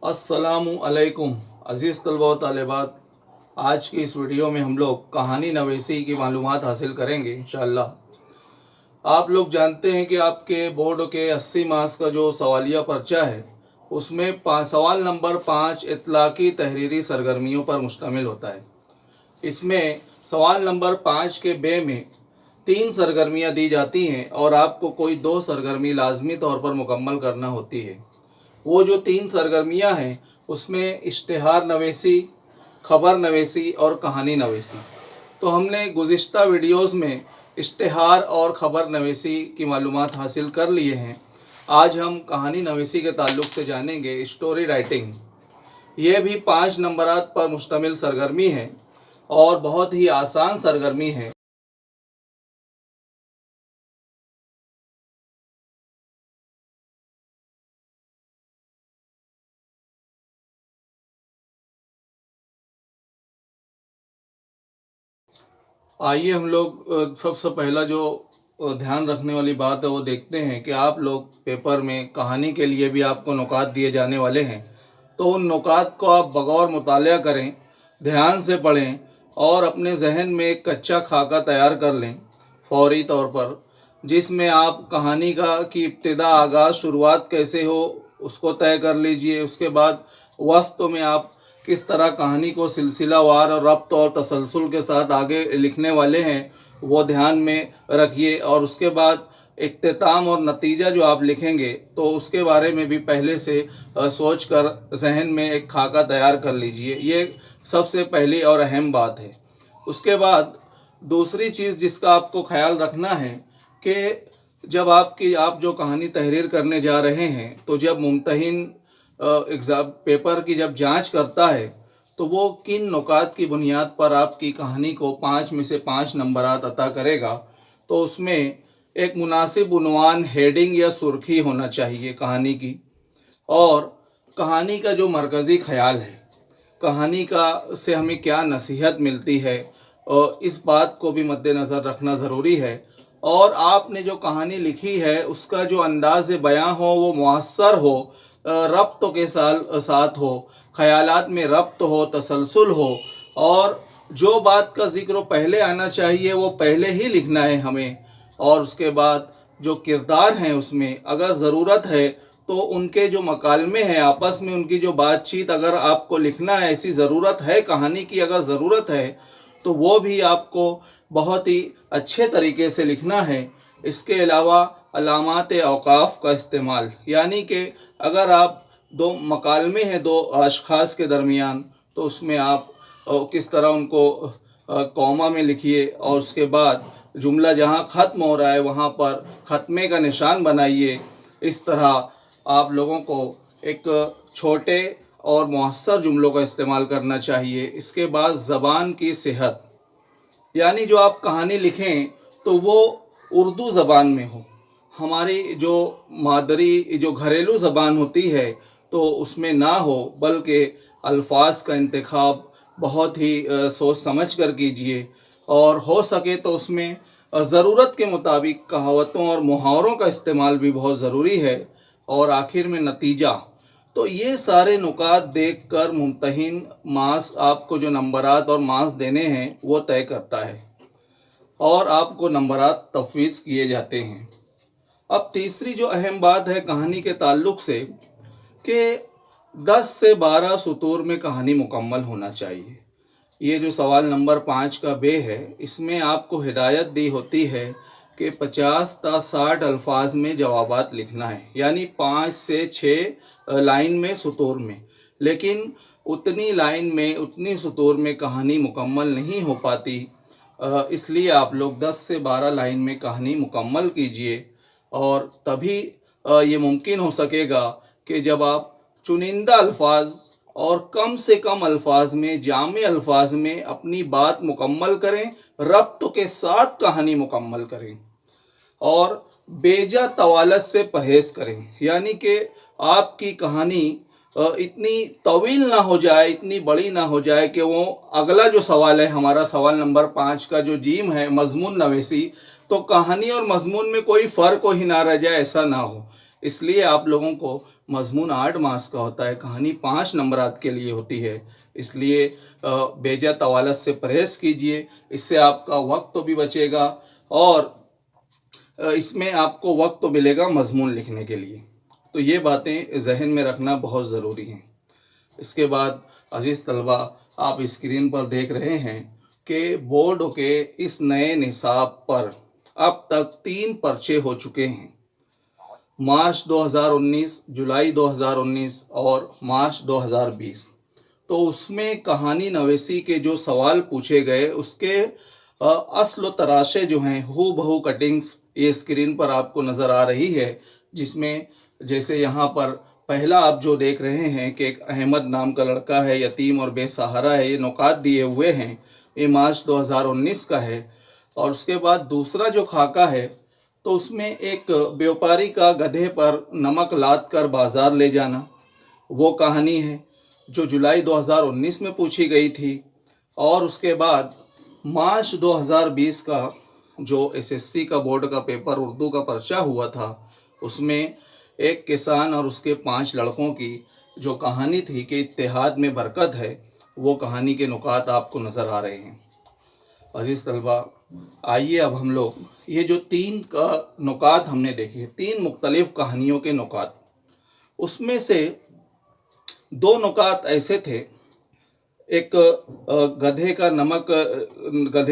अस्सलामु अलैकुम अज़ीज़ तलबा व तालिबात। आज की इस वीडियो में हम लोग कहानी नवीसी की मालूमात हासिल करेंगे इंशाअल्लाह। आप लोग जानते हैं कि आपके बोर्ड के 80 मार्क्स का जो सवालिया पर्चा है उसमें सवाल नंबर 5 इतलाक़ी तहरीरी सरगर्मियों पर मुश्तमिल होता है। इसमें सवाल नंबर 5 के बे में 3 सरगर्मियाँ दी जाती हैं और आपको कोई 2 सरगर्मी लाजमी तौर पर मुकम्मल करना होती है। वो जो 3 सरगर्मियाँ हैं उसमें इश्तिहार नवीसी, ख़बर नवीसी और कहानी नवीसी। तो हमने गुज़िश्ता वीडियोज़ में इश्तिहार और ख़बर नवीसी की मालूमात हासिल कर लिए हैं। आज हम कहानी नवीसी के ताल्लुक़ से जानेंगे स्टोरी राइटिंग। ये भी 5 नंबरात पर मुश्तमिल सरगर्मी है और बहुत ही आसान सरगर्मी है। आइए हम लोग सबसे पहला जो ध्यान रखने वाली बात है वो देखते हैं कि आप लोग पेपर में कहानी के लिए भी आपको नुकात दिए जाने वाले हैं, तो उन नुकात को आप बगौर मुतालिया करें, ध्यान से पढ़ें और अपने जहन में एक कच्चा खाका तैयार कर लें फौरी तौर पर, जिसमें आप कहानी की इब्तिदा आगाज़ शुरुआत कैसे हो उसको तय कर लीजिए। उसके बाद वस्त में आप किस तरह कहानी को सिलसिलावार और रब्त और तसलसल के साथ आगे लिखने वाले हैं वो ध्यान में रखिए। और उसके बाद इख्तिताम और नतीजा जो आप लिखेंगे तो उसके बारे में भी पहले से सोच कर जहन में एक खाका तैयार कर लीजिए। ये सबसे पहली और अहम बात है। उसके बाद दूसरी चीज़ जिसका आपको ख्याल रखना है कि जब आप जो कहानी तहरीर करने जा रहे हैं तो जब मुम्तहिन एग्ज़ाम पेपर की जब जांच करता है तो वो किन नुकात की बुनियाद पर आपकी कहानी को 5 में से 5 नंबरात अता करेगा, तो उसमें एक मुनासिब उन्वान, हेडिंग या सुर्खी होना चाहिए कहानी की। और कहानी का जो मरकज़ी ख़याल है, कहानी का से हमें क्या नसीहत मिलती है, और इस बात को भी मद्देनज़र रखना ज़रूरी है। और आपने जो कहानी लिखी है उसका जो अंदाज़ बयां हो वो मुअस्सर हो, रब्त के साथ हो, ख़यालात में रब्त हो, तसलसल हो, और जो बात का ज़िक्र पहले आना चाहिए वो पहले ही लिखना है हमें। और उसके बाद जो किरदार हैं उसमें अगर ज़रूरत है तो उनके जो मकालमे हैं आपस में उनकी जो बातचीत अगर आपको लिखना है, ऐसी ज़रूरत है कहानी की, अगर ज़रूरत है तो वो भी आपको बहुत ही अच्छे तरीके से लिखना है। इसके अलावा अलामात औकाफ का इस्तेमाल, यानी कि अगर आप दो मकालमे हैं दो अशख़ास के दरमियान तो उसमें आप किस तरह उनको कौमा में लिखिए और उसके बाद जुमला जहाँ ख़त्म हो रहा है वहाँ पर ख़त्मे का निशान बनाइए। इस तरह आप लोगों को एक छोटे और मुअस्सर जुमलों का इस्तेमाल करना चाहिए। इसके बाद ज़बान की सेहत, यानी जो आप कहानी लिखें तो वो उर्दू ज़बान में हो। हमारी जो मादरी जो घरेलू ज़बान होती है तो उसमें ना हो, बल्कि अल्फाज का इंतखाब बहुत ही सोच समझ कर कीजिए। और हो सके तो उसमें ज़रूरत के मुताबिक कहावतों और मुहावरों का इस्तेमाल भी बहुत ज़रूरी है। और आखिर में नतीजा। तो ये सारे नुकात देख कर मुम्तहिन मार्क्स आपको जो नंबरात और मार्क्स देने हैं वो तय करता है और आपको नंबरात तफवीज़ किए जाते हैं। अब तीसरी जो अहम बात है कहानी के ताल्लुक़ से कि 10 से 12 सतूर में कहानी मुकम्मल होना चाहिए। ये जो सवाल नंबर 5 का बे है इसमें आपको हिदायत दी होती है कि 50 ता 60 अल्फाज में जवाबात लिखना है, यानी 5 से 6 लाइन में सतूर में। लेकिन उतनी लाइन में उतनी सतूर में कहानी मुकम्मल नहीं हो पाती, इसलिए आप लोग 10 से 12 लाइन में कहानी मुकम्मल कीजिए। और तभी ये मुमकिन हो सकेगा कि जब आप चुनिंदा अल्फाज और कम से कम अल्फाज में, जामे अल्फाज में अपनी बात मुकम्मल करें, रब्त के साथ कहानी मुकम्मल करें और बेजा तवालत से परहेज़ करें। यानी कि आपकी कहानी इतनी तवील ना हो जाए, इतनी बड़ी ना हो जाए कि वो अगला जो सवाल है हमारा सवाल नंबर 5 का जो जीम है मजमून नवीसी, तो कहानी और मजमून में कोई फ़र्क ही ना रह जाए, ऐसा ना हो। इसलिए आप लोगों को मजमून 8 मार्क्स का होता है, कहानी 5 नंबरात के लिए होती है। इसलिए बेजा तवालत से परहेज़ कीजिए, इससे आपका वक्त तो भी बचेगा और इसमें आपको वक्त तो मिलेगा मजमून लिखने के लिए। तो ये बातें ज़हन में रखना बहुत ज़रूरी हैं। इसके बाद अज़ीज़ तलबा, आप स्क्रीन पर देख रहे हैं कि बोर्ड के इस नए निसाब पर अब तक 3 पर्चे हो चुके हैं। मार्च 2019, जुलाई 2019 और मार्च 2020। तो उसमें कहानी नवेसी के जो सवाल पूछे गए उसके असल व तराशे जो हैं, हू बहू कटिंग्स ये स्क्रीन पर आपको नज़र आ रही है, जिसमें जैसे यहाँ पर पहला आप जो देख रहे हैं कि एक अहमद नाम का लड़का है, यतीम और बेसहारा है, ये नुकात दिए हुए हैं, ये मार्च 2019 का है। और उसके बाद दूसरा जो खाका है तो उसमें एक व्यापारी का गधे पर नमक लाद कर बाज़ार ले जाना, वो कहानी है जो जुलाई 2019 में पूछी गई थी। और उसके बाद मार्च 2020 का जो एसएससी का बोर्ड का पेपर उर्दू का पर्चा हुआ था, उसमें एक किसान और उसके 5 लड़कों की जो कहानी थी कि इत्तेहाद में बरकत है, वो कहानी के नुकात आपको नज़र आ रहे हैं। अजीज़ तलबा, आइए अब हम लोग ये जो 3 का नुकात हमने देखे, 3 मुख्तलिफ कहानियों के नुकात, उसमें से 2 नुकात ऐसे थे, एक गधे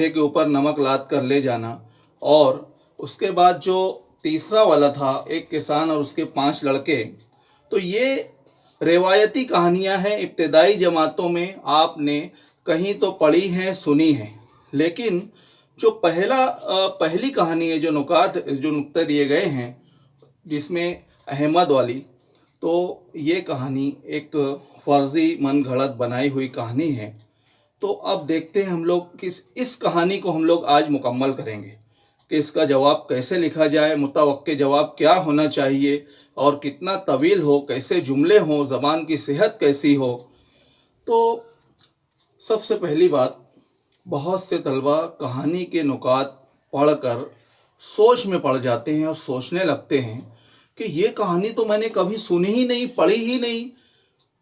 के ऊपर नमक लाद कर ले जाना, और उसके बाद जो तीसरा वाला था एक किसान और उसके 5 लड़के। तो ये रिवायती कहानियां हैं, इब्तदाई जमातों में आपने कहीं तो पढ़ी हैं, सुनी हैं, लेकिन जो पहली कहानी है, जो नुक्ते दिए गए हैं जिसमें अहमद वाली, तो ये कहानी एक फर्जी मन घड़त बनाई हुई कहानी है। तो अब देखते हैं हम लोग कि इस कहानी को हम लोग आज मुकम्मल करेंगे कि इसका जवाब कैसे लिखा जाए, मुतवक्के जवाब क्या होना चाहिए और कितना तवील हो, कैसे जुमले हों, ज़बान की सेहत कैसी हो। तो सबसे पहली बात, बहुत से तलबा कहानी के नुकात पढ़कर सोच में पड़ जाते हैं और सोचने लगते हैं कि ये कहानी तो मैंने कभी सुनी ही नहीं, पढ़ी ही नहीं,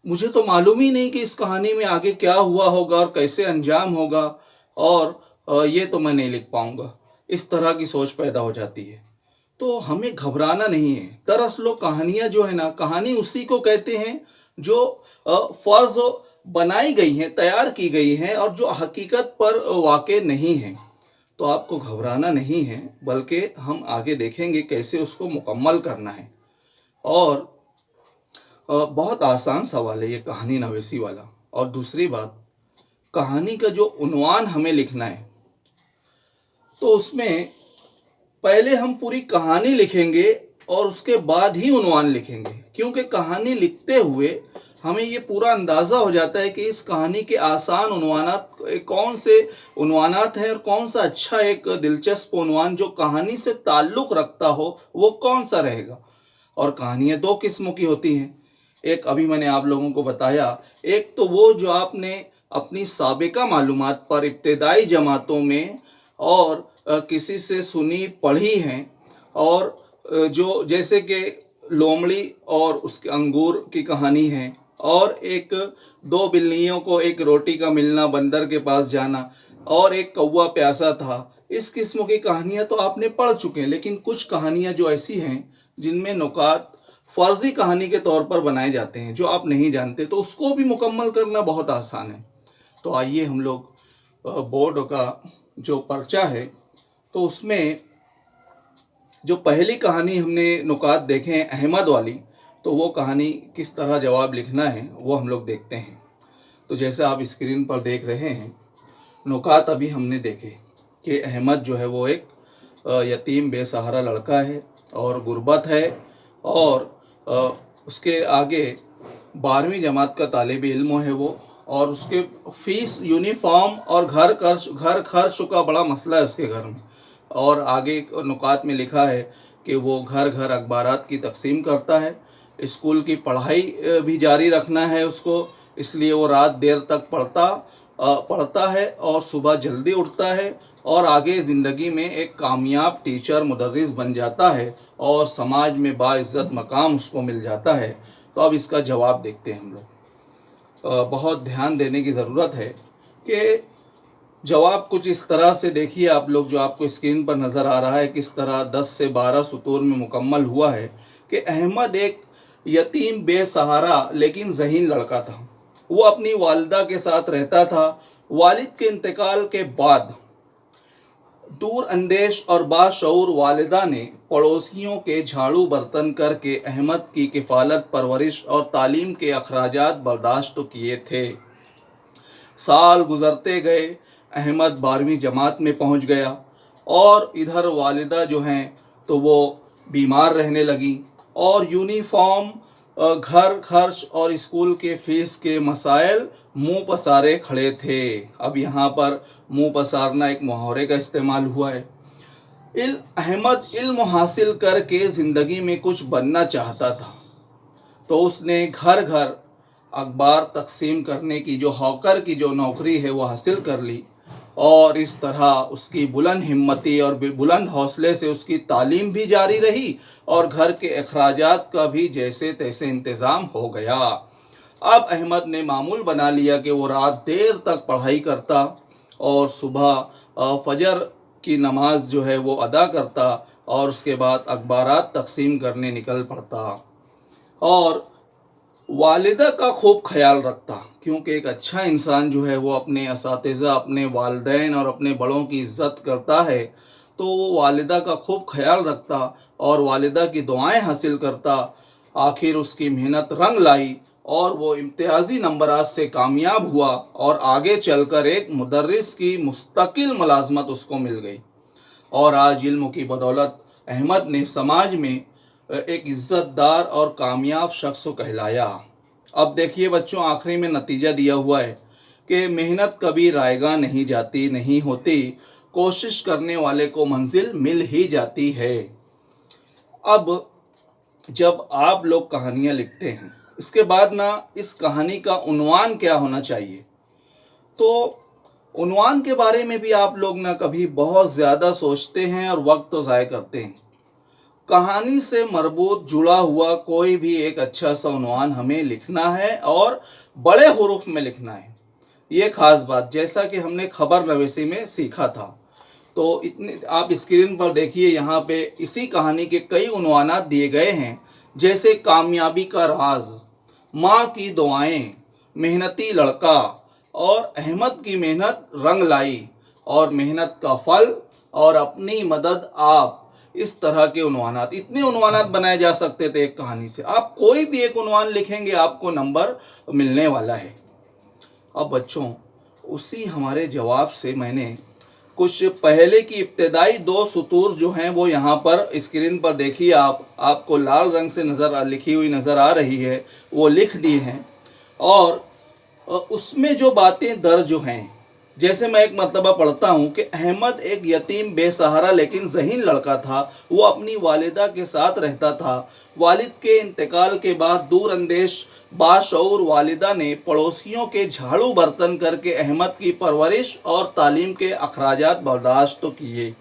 मुझे तो मालूम ही नहीं कि इस कहानी में आगे क्या हुआ होगा और कैसे अंजाम होगा, और ये तो मैं नहीं लिख पाऊँगा। इस तरह की सोच पैदा हो जाती है। तो हमें घबराना नहीं है। दरअसल कहानियाँ जो है ना, कहानी उसी को कहते हैं जो फ़र्ज़ बनाई गई हैं, तैयार की गई हैं और जो हकीकत पर वाक़े नहीं हैं। तो आपको घबराना नहीं है, बल्कि हम आगे देखेंगे कैसे उसको मुकम्मल करना है। और बहुत आसान सवाल है ये कहानी नवेसी वाला। और दूसरी बात, कहानी का जो उन्वान हमें लिखना है, तो उसमें पहले हम पूरी कहानी लिखेंगे और उसके बाद ही उन्वान लिखेंगे, क्योंकि कहानी लिखते हुए हमें ये पूरा अंदाज़ा हो जाता है कि इस कहानी के आसान उन्वानात कौन से उन्वानात हैं और कौन सा अच्छा एक दिलचस्प उन्वान जो कहानी से ताल्लुक़ रखता हो वो कौन सा रहेगा। और कहानियाँ 2 किस्मों की होती हैं। एक अभी मैंने आप लोगों को बताया, एक तो वो जो आपने अपनी साबिका मालूमात पर इब्तदाई जमातों में और किसी से सुनी पढ़ी हैं, और जो जैसे कि लोमड़ी और उसके अंगूर की कहानी है, और एक 2 बिल्लियों को एक रोटी का मिलना, बंदर के पास जाना, और एक कौवा प्यासा था। इस किस्म की कहानियाँ तो आपने पढ़ चुके हैं, लेकिन कुछ कहानियाँ जो ऐसी हैं जिनमें नुकात फर्जी कहानी के तौर पर बनाए जाते हैं जो आप नहीं जानते, तो उसको भी मुकम्मल करना बहुत आसान है। तो आइए हम लोग बोर्ड का जो पर्चा है, तो उसमें जो पहली कहानी हमने नुकात देखे हैं अहमद वाली, तो वो कहानी किस तरह जवाब लिखना है वो हम लोग देखते हैं। तो जैसे आप स्क्रीन पर देख रहे हैं, नुकात अभी हमने देखे कि अहमद जो है वो एक यतीम बेसहारा लड़का है और गुर्बत है, और उसके आगे 12वीं जमात का तालिब इल्म है वो, और उसके फ़ीस, यूनिफॉर्म और घर खर्च का बड़ा मसला है उसके घर में। और आगे नुकात में लिखा है कि वो घर घर अखबारात की तकसीम करता है, स्कूल की पढ़ाई भी जारी रखना है उसको, इसलिए वो रात देर तक पढ़ता है और सुबह जल्दी उठता है, और आगे ज़िंदगी में एक कामयाब टीचर मुदर्रिस बन जाता है और समाज में बाइज़्ज़त मकाम उसको मिल जाता है। तो अब इसका जवाब देखते हैं हम लोग। बहुत ध्यान देने की ज़रूरत है कि जवाब कुछ इस तरह से देखिए आप लोग, जो आपको स्क्रीन पर नज़र आ रहा है किस तरह 10 से 12 सुतूर में मुकम्मल हुआ है कि अहमद एक यतीम बेसहारा लेकिन ज़हीन लड़का था। वो अपनी वालिदा के साथ रहता था। वालिद के इंतकाल के बाद दूर अंदेश और बाशऊर वालिदा ने पड़ोसियों के झाड़ू बर्तन करके अहमद की किफ़ालत, परवरिश और तालीम के अखराजात बर्दाश्त तो किए थे। साल गुजरते गए, अहमद 12वीं जमात में पहुंच गया और इधर वालिदा जो हैं तो वो बीमार रहने लगी और यूनिफॉर्म, घर खर्च और स्कूल के फीस के मसाइल मुंह पसारे खड़े थे। अब यहाँ पर मुंह पसारना एक मुहावरे का इस्तेमाल हुआ है। अहमद इल्म हासिल करके ज़िंदगी में कुछ बनना चाहता था, तो उसने घर घर अखबार तकसीम करने की जो हॉकर की जो नौकरी है वो हासिल कर ली और इस तरह उसकी बुलंद हिम्मती और बुलंद हौसले से उसकी तालीम भी जारी रही और घर के अखराजात का भी जैसे तैसे इंतज़ाम हो गया। अब अहमद ने मामूल बना लिया कि वो रात देर तक पढ़ाई करता और सुबह फजर की नमाज जो है वो अदा करता और उसके बाद अखबारात तकसीम करने निकल पड़ता और वालिदा का खूब ख्याल रखता, क्योंकि एक अच्छा इंसान जो है वो अपने असातिज़ा, अपने वालिदैन और अपने बड़ों की इज़्ज़त करता है, तो वो वालिदा का खूब ख्याल रखता और वालिदा की दुआएं हासिल करता। आखिर उसकी मेहनत रंग लाई और वो इम्तियाज़ी नंबरात से कामयाब हुआ और आगे चलकर एक मुदर्रिस की मुस्तकिल मुलाजमत उसको मिल गई और आज इल्म की बदौलत अहमद ने समाज में एक इज़्ज़तदार और कामयाब शख्स को कहलाया। अब देखिए बच्चों, आखिरी में नतीजा दिया हुआ है कि मेहनत कभी रायगा नहीं जाती, नहीं होती, कोशिश करने वाले को मंजिल मिल ही जाती है। अब जब आप लोग कहानियाँ लिखते हैं, इसके बाद ना इस कहानी का उन्वान क्या होना चाहिए, तो उन्वान के बारे में भी आप लोग ना कभी बहुत ज़्यादा सोचते हैं और वक्त तो ज़ाय करते हैं। कहानी से मरबूत जुड़ा हुआ कोई भी एक अच्छा सा उन्वान हमें लिखना है और बड़े हुरूफ में लिखना है। ये ख़ास बात, जैसा कि हमने खबर नवीसी में सीखा था। तो इतने आप स्क्रीन पर देखिए, यहाँ पे इसी कहानी के कई उन्वानात दिए गए हैं, जैसे कामयाबी का राज, माँ की दुआएं, मेहनती लड़का और अहमद की मेहनत रंग लाई और मेहनत का फल और अपनी मदद आप। इस तरह के उन्वानात, इतने उन्वानात बनाए जा सकते थे एक कहानी से। आप कोई भी एक उन्वान लिखेंगे आपको नंबर मिलने वाला है। अब बच्चों, उसी हमारे जवाब से मैंने कुछ पहले की इब्तदाई 2 सुतूर जो हैं वो यहाँ पर स्क्रीन पर देखिए, आपको लाल रंग से लिखी हुई नज़र आ रही है, वो लिख दी हैं और उसमें जो बातें दर्ज हैं, जैसे मैं एक मरतबा पढ़ता हूँ कि अहमद एक यतीम बेसहारा लेकिन ज़हीन लड़का था। वो अपनी वालिदा के साथ रहता था। वालिद के इंतकाल के बाद दूर अंदेश बाशऊर वालिदा ने पड़ोसियों के झाड़ू बर्तन करके अहमद की परवरिश और तालीम के अखराजात बर्दाश्त तो किए।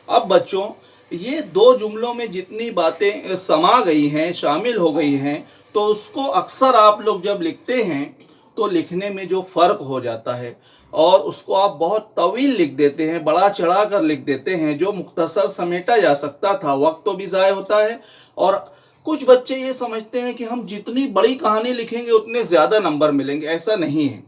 अब बच्चों, ये 2 जुमलों में जितनी बातें समा गई हैं, शामिल हो गई हैं, तो उसको अक्सर आप लोग जब लिखते हैं तो लिखने में जो फ़र्क हो जाता है और उसको आप बहुत तवील लिख देते हैं, बड़ा चढ़ा कर लिख देते हैं, जो मुख्तसर समेटा जा सकता था, वक्त तो भी ज़ाय होता है। और कुछ बच्चे ये समझते हैं कि हम जितनी बड़ी कहानी लिखेंगे उतने ज़्यादा नंबर मिलेंगे। ऐसा नहीं है।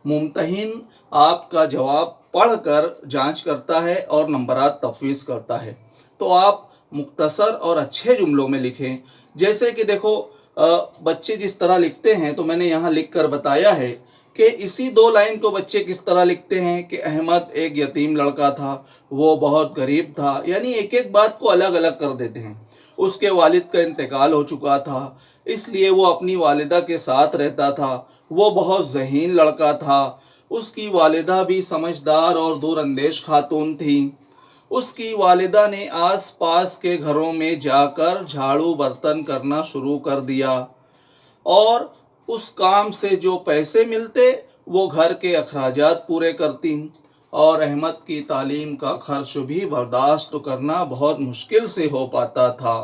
मुमतहिन आपका जवाब पढ़कर जांच करता है और नंबरात तफवीज़ करता है। तो आप मुख्तसर और अच्छे जुमलों में लिखें। जैसे कि देखो, बच्चे जिस तरह लिखते हैं, तो मैंने यहाँ लिख कर बताया है कि इसी 2 लाइन को बच्चे किस तरह लिखते हैं कि अहमद एक यतीम लड़का था, वो बहुत गरीब था, यानी एक एक बात को अलग अलग कर देते हैं। उसके वालिद का इंतकाल हो चुका था, इसलिए वो अपनी वालिदा के साथ रहता था। वो बहुत ज़हीन लड़का था। उसकी वालिदा भी समझदार और दूरअंदेश खातून थी। उसकी वालिदा ने आस पास के घरों में जाकर झाड़ू बर्तन करना शुरू कर दिया और उस काम से जो पैसे मिलते वो घर के अखराजात पूरे करती और अहमद की तालीम का खर्च भी बर्दाश्त करना बहुत मुश्किल से हो पाता था।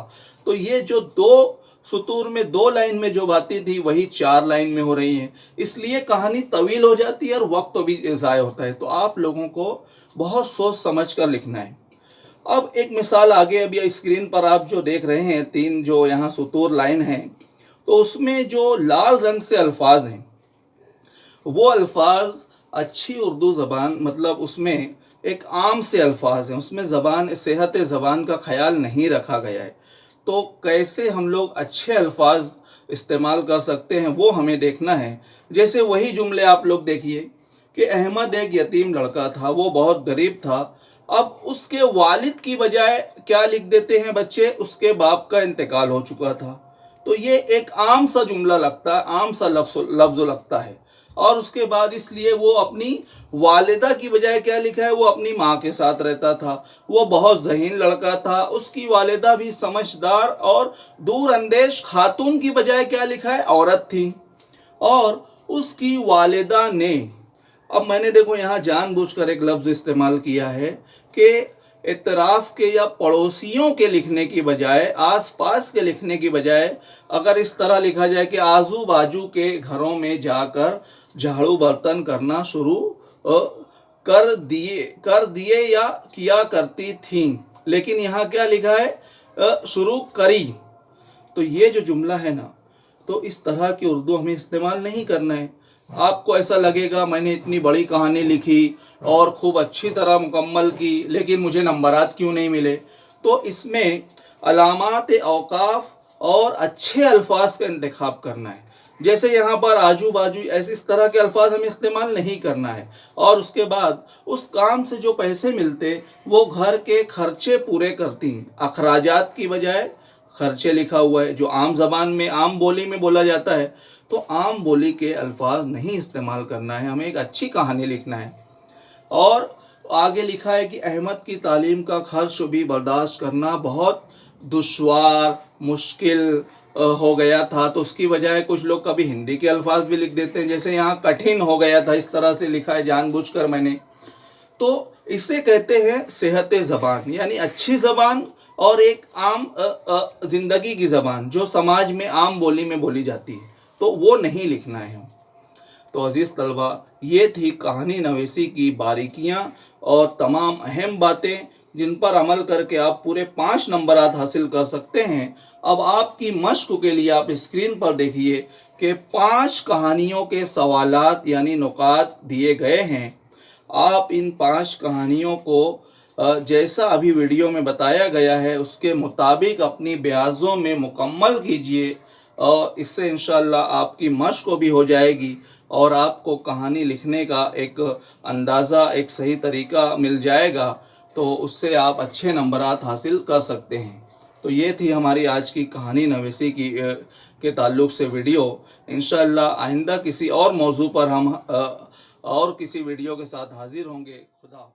तो ये जो 2 सतूर में 2 लाइन में जो बातें थी वही 4 लाइन में हो रही हैं, इसलिए कहानी तवील हो जाती है और वक्त भी ज़ाय होता है। तो आप लोगों को बहुत सोच समझ कर लिखना है। अब एक मिसाल आगे अभी स्क्रीन पर आप जो देख रहे हैं, 3 जो यहाँ सतूर लाइन हैं, तो उसमें जो लाल रंग से अल्फाज हैं वो अल्फाज अच्छी उर्दू ज़बान, मतलब उसमें एक आम से अल्फाज हैं, उसमें ज़बान सेहत ज़बान का ख्याल नहीं रखा गया है। तो कैसे हम लोग अच्छे अल्फाज इस्तेमाल कर सकते हैं वो हमें देखना है। जैसे वही जुमले आप लोग देखिए कि अहमद एक यतीम लड़का था, वो बहुत गरीब था। अब उसके वालिद की बजाय क्या लिख देते हैं बच्चे, उसके बाप का इंतकाल हो चुका था। तो ये एक आम सा जुमला लगता है, आम सा लफ्ज़ लगता है। और उसके बाद इसलिए वो अपनी वालिदा की बजाय क्या लिखा है, वो अपनी माँ के साथ रहता था। वो बहुत ज़हीन लड़का था, उसकी वालिदा भी समझदार और दूर अंदेश खातून की बजाय क्या लिखा है, औरत थी। और उसकी वालिदा ने, अब मैंने देखो यहाँ जानबूझकर एक लफ्ज़ इस्तेमाल किया है कि इतराफ़ के या पड़ोसियों के लिखने की बजाय, आस पास के लिखने की बजाय अगर इस तरह लिखा जाए कि आजू बाजू के घरों में जाकर झाड़ू बर्तन करना शुरू कर दिए या किया करती थीं, लेकिन यहाँ क्या लिखा है, शुरू करी। तो ये जो जुमला है ना, तो इस तरह की उर्दू हमें इस्तेमाल नहीं करना है। आपको ऐसा लगेगा मैंने इतनी बड़ी कहानी लिखी और खूब अच्छी तरह मुकम्मल की, लेकिन मुझे नंबरात क्यों नहीं मिले। तो इसमें अलामात औकाफ और अच्छे अल्फाज का इंतखाब करना है। जैसे यहाँ पर आजू बाजू, ऐसे इस तरह के अल्फाज हमें इस्तेमाल नहीं करना है। और उसके बाद उस काम से जो पैसे मिलते वो घर के खर्चे पूरे करती, अखराजात की बजाय खर्चे लिखा हुआ है, जो आम जबान में आम बोली में बोला जाता है। तो आम बोली के अल्फाज नहीं इस्तेमाल करना है, हमें एक अच्छी कहानी लिखना है। और आगे लिखा है कि अहमद की तालीम का खर्च भी बर्दाश्त करना बहुत दुश्वार मुश्किल हो गया था। तो उसकी बजाय कुछ लोग कभी हिंदी के अल्फाज भी लिख देते हैं, जैसे यहाँ कठिन हो गया था, इस तरह से लिखा है जानबूझकर मैंने। तो इसे कहते हैं सेहत ज़बान, यानी अच्छी ज़बान और एक आम ज़िंदगी की ज़बान जो समाज में आम बोली में बोली जाती है, तो वो नहीं लिखना है। तो अजीज़ तलबा, ये थी कहानी नवीसी की बारीकियाँ और तमाम अहम बातें जिन पर अमल करके आप पूरे 5 नंबरात हासिल कर सकते हैं। अब आपकी मश्क के लिए आप स्क्रीन पर देखिए कि 5 कहानियों के सवालात यानी नुकात दिए गए हैं। आप इन 5 कहानियों को जैसा अभी वीडियो में बताया गया है उसके मुताबिक अपनी ब्याज़ों में मुकम्मल कीजिए, और इससे इंशाअल्लाह आपकी मश्क भी हो जाएगी और आपको कहानी लिखने का एक अंदाज़ा, एक सही तरीका मिल जाएगा। तो उससे आप अच्छे नंबरात हासिल कर सकते हैं। तो ये थी हमारी आज की कहानी नवीसी की के ताल्लुक़ से वीडियो। इंशाअल्लाह आइंदा किसी और मौजू पर हम और किसी वीडियो के साथ हाजिर होंगे। खुदा।